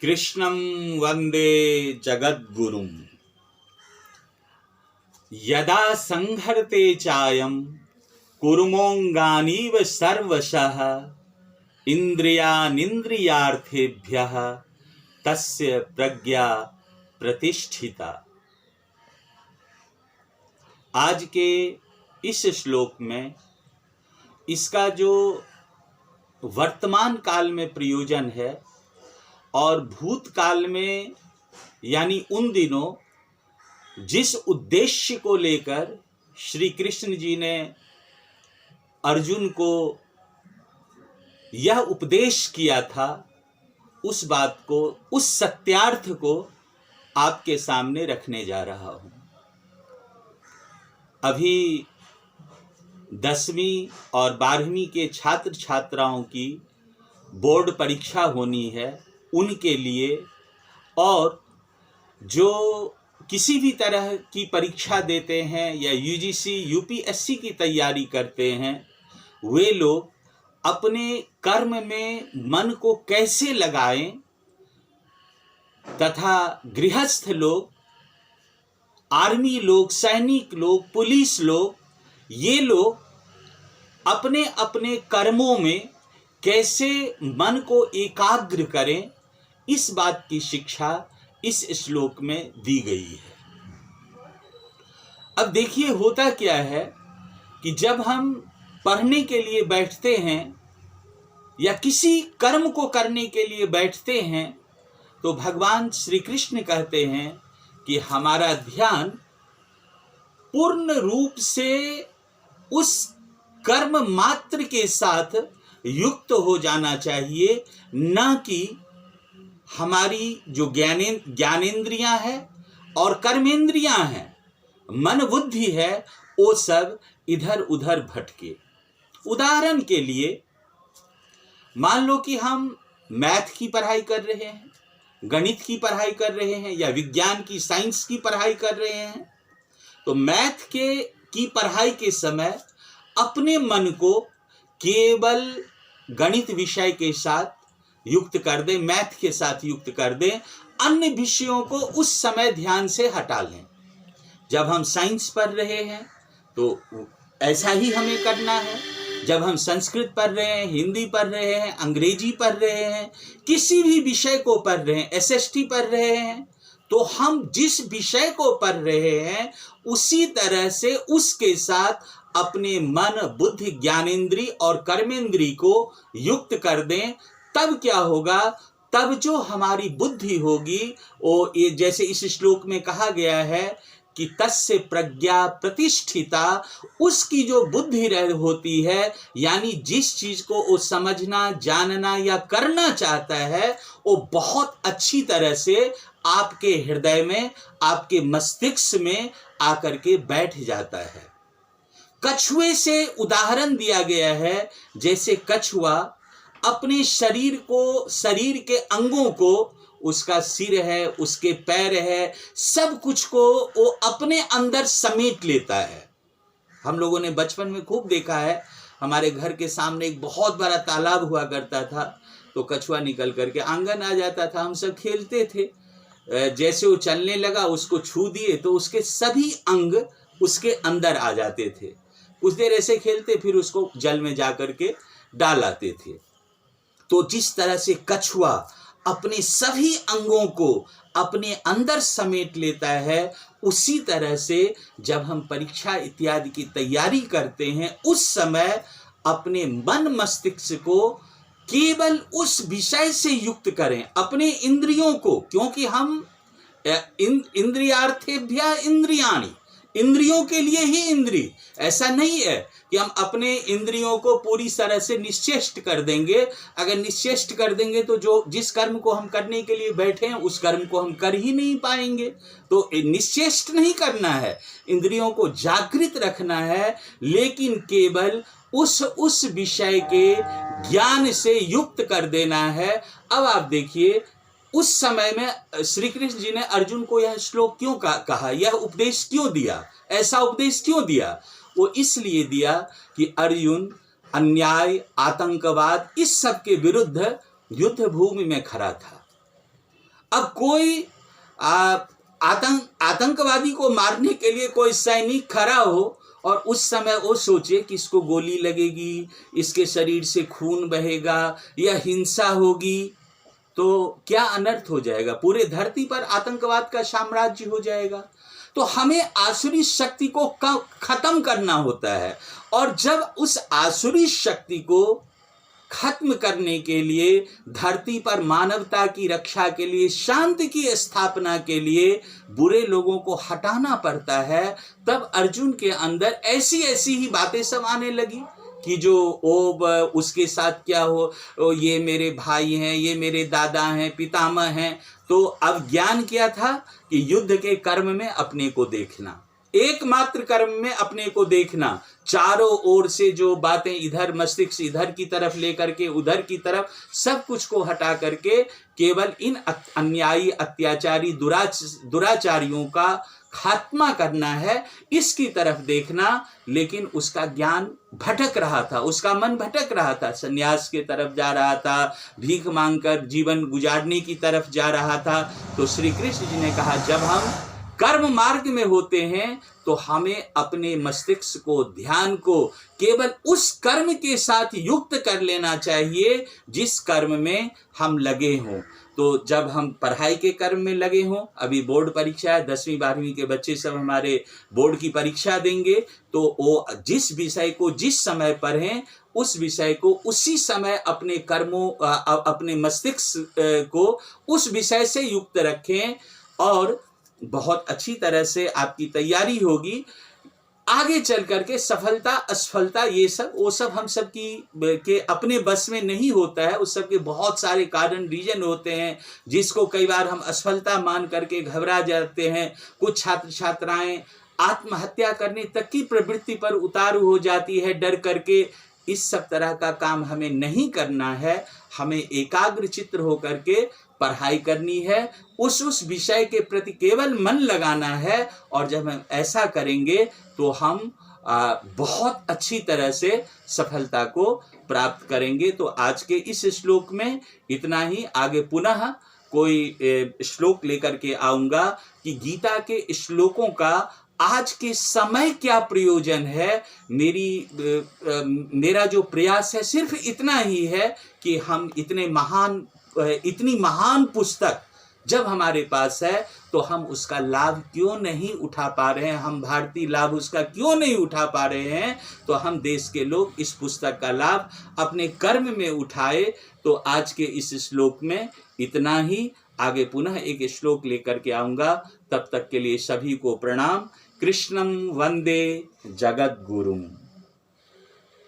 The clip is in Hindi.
कृष्णं वंदे जगद्गुरुं। यदा संहर्ते चायं कुर्मोऽङ्गानीव सर्वशः इन्द्रियानिन्द्रियार्थेभ्यः तस्य प्रज्ञा प्रतिष्ठिता। आज के इस श्लोक में इसका जो वर्तमान काल में प्रयोजन है और भूतकाल में यानी उन दिनों जिस उद्देश्य को लेकर श्री कृष्ण जी ने अर्जुन को यह उपदेश किया था, उस बात को, उस सत्यार्थ को आपके सामने रखने जा रहा हूं। अभी 10वीं और 12वीं के छात्र छात्राओं की बोर्ड परीक्षा होनी है, उनके लिए, और जो किसी भी तरह की परीक्षा देते हैं या यूजीसी यूपीएससी की तैयारी करते हैं, वे लोग अपने कर्म में मन को कैसे लगाएं तथा गृहस्थ लोग, आर्मी लोग, सैनिक लोग, पुलिस लोग, ये लोग अपने अपने कर्मों में कैसे मन को एकाग्र करें, इस बात की शिक्षा इस श्लोक में दी गई है। अब देखिए होता क्या है कि जब हम पढ़ने के लिए बैठते हैं या किसी कर्म को करने के लिए बैठते हैं तो भगवान श्री कृष्ण कहते हैं कि हमारा ध्यान पूर्ण रूप से उस कर्म मात्र के साथ युक्त हो जाना चाहिए, न कि हमारी जो ज्ञानेंद्रियां हैं और कर्मेंद्रियां हैं, मन बुद्धि है, वो सब इधर उधर भटके। उदाहरण के लिए मान लो कि हम मैथ की पढ़ाई कर रहे हैं, गणित की पढ़ाई कर रहे हैं या विज्ञान की, साइंस की पढ़ाई कर रहे हैं, तो मैथ की पढ़ाई के समय अपने मन को केवल गणित विषय के साथ युक्त कर दें, मैथ के साथ युक्त कर दें, अन्य विषयों को उस समय ध्यान से हटा लें। जब हम साइंस पढ़ रहे हैं तो ऐसा ही हमें करना है। जब हम संस्कृत पढ़ रहे हैं, हिंदी पढ़ रहे हैं, अंग्रेजी पढ़ रहे हैं, किसी भी विषय को पढ़ रहे हैं, एसएसटी पढ़ रहे हैं, तो हम जिस विषय को पढ़ रहे हैं उसी तरह से उसके साथ अपने मन, बुद्धि, ज्ञानेंद्री और कर्मेंद्री को युक्त कर दें। तब क्या होगा, तब जो हमारी बुद्धि होगी वो, ये जैसे इस श्लोक में कहा गया है कि तस्य प्रज्ञा प्रतिष्ठिता, उसकी जो बुद्धि होती है, यानी जिस चीज को वो समझना, जानना या करना चाहता है, वो बहुत अच्छी तरह से आपके हृदय में, आपके मस्तिष्क में आकर के बैठ जाता है। कछुए से उदाहरण दिया गया है, जैसे कछुआ अपने शरीर को, शरीर के अंगों को, उसका सिर है, उसके पैर है, सब कुछ को वो अपने अंदर समेट लेता है। हम लोगों ने बचपन में खूब देखा है, हमारे घर के सामने एक बहुत बड़ा तालाब हुआ करता था, तो कछुआ निकल करके आंगन आ जाता था, हम सब खेलते थे। जैसे वो चलने लगा, उसको छू दिए तो उसके सभी अंग उसके अंदर आ जाते थे। कुछ देर ऐसे खेलते, फिर उसको जल में जा करके डाल आते थे। तो जिस तरह से कछुआ अपने सभी अंगों को अपने अंदर समेट लेता है, उसी तरह से जब हम परीक्षा इत्यादि की तैयारी करते हैं, उस समय अपने मन मस्तिष्क को केवल उस विषय से युक्त करें, अपने इंद्रियों को, क्योंकि हम इंद्रियार्थेभ्यः इंद्रियाणि, इंद्रियों के लिए ही इंद्री। ऐसा नहीं है कि हम अपने इंद्रियों को पूरी तरह से निश्चेष्ट कर देंगे। अगर निश्चेष्ट कर देंगे तो जो जिस कर्म को हम करने के लिए बैठे हैं उस कर्म को हम कर ही नहीं पाएंगे। तो निश्चेष्ट नहीं करना है, इंद्रियों को जागृत रखना है, लेकिन केवल उस विषय के ज्ञान से युक्त कर देना है। अब आप देखिए, उस समय में श्री कृष्ण जी ने अर्जुन को यह श्लोक क्यों कहा, यह उपदेश क्यों दिया, ऐसा उपदेश क्यों दिया? वो इसलिए दिया कि अर्जुन अन्याय, आतंकवाद, इस सब के विरुद्ध युद्ध भूमि में खड़ा था। अब कोई आतंकवादी को मारने के लिए कोई सैनिक खड़ा हो और उस समय वो सोचे कि इसको गोली लगेगी, इसके शरीर से खून बहेगा या हिंसा होगी, तो क्या अनर्थ हो जाएगा, पूरे धरती पर आतंकवाद का साम्राज्य हो जाएगा। तो हमें आसुरी शक्ति को खत्म करना होता है, और जब उस आसुरी शक्ति को खत्म करने के लिए, धरती पर मानवता की रक्षा के लिए, शांति की स्थापना के लिए बुरे लोगों को हटाना पड़ता है, तब अर्जुन के अंदर ऐसी ऐसी ही बातें सब आने लगी कि जो उसके साथ क्या हो, ये मेरे भाई हैं, ये मेरे दादा हैं, पितामह हैं। तो अब ज्ञान क्या था कि युद्ध के कर्म में अपने को देखना, एकमात्र कर्म में अपने को देखना, चारों ओर से जो बातें इधर मस्तिष्क इधर की तरफ लेकर के उधर की तरफ सब कुछ को हटा करके केवल इन अन्यायी अत्याचारी दुराचारियों का खात्मा करना है, इसकी तरफ देखना। लेकिन उसका ज्ञान भटक रहा था, उसका मन भटक रहा था, संन्यास के तरफ जा रहा था, भीख मांगकर जीवन गुजारने की तरफ जा रहा था। तो श्री कृष्ण जी ने कहा, जब हम कर्म मार्ग में होते हैं तो हमें अपने मस्तिष्क को, ध्यान को केवल उस कर्म के साथ युक्त कर लेना चाहिए जिस कर्म में हम लगे हों। तो जब हम पढ़ाई के कर्म में लगे हों, अभी बोर्ड परीक्षा है, 10वीं 12वीं के बच्चे सब हमारे बोर्ड की परीक्षा देंगे, तो वो जिस विषय को जिस समय पढ़ें, उस विषय को उसी समय अपने कर्मों, अपने मस्तिष्क को उस विषय से युक्त रखें, और बहुत अच्छी तरह से आपकी तैयारी होगी। आगे चल करके सफलता असफलता ये सब वो सब हम सब के अपने बस में नहीं होता है, उस सब के बहुत सारे कारण रीजन होते हैं, जिसको कई बार हम असफलता मान करके घबरा जाते हैं। कुछ छात्र छात्राएं आत्महत्या करने तक की प्रवृत्ति पर उतारू हो जाती है डर करके। इस सब तरह का काम हमें नहीं करना है, हमें एकाग्र चित्त होकर के पढ़ाई करनी है, उस विषय के प्रति केवल मन लगाना है। और जब हम ऐसा करेंगे तो हम बहुत अच्छी तरह से सफलता को प्राप्त करेंगे। तो आज के इस श्लोक में इतना ही। आगे पुनः कोई श्लोक लेकर के आऊँगा कि गीता के श्लोकों का आज के समय क्या प्रयोजन है। मेरा जो प्रयास है सिर्फ इतना ही है कि हम इतनी महान पुस्तक जब हमारे पास है तो हम उसका लाभ क्यों नहीं उठा पा रहे हैं, हम भारतीय लाभ उसका क्यों नहीं उठा पा रहे हैं। तो हम देश के लोग इस पुस्तक का लाभ अपने कर्म में उठाए। तो आज के इस श्लोक में इतना ही। आगे पुनः एक श्लोक लेकर के आऊँगा, तब तक के लिए सभी को प्रणाम। कृष्णं वंदे जगद्गुरुम्।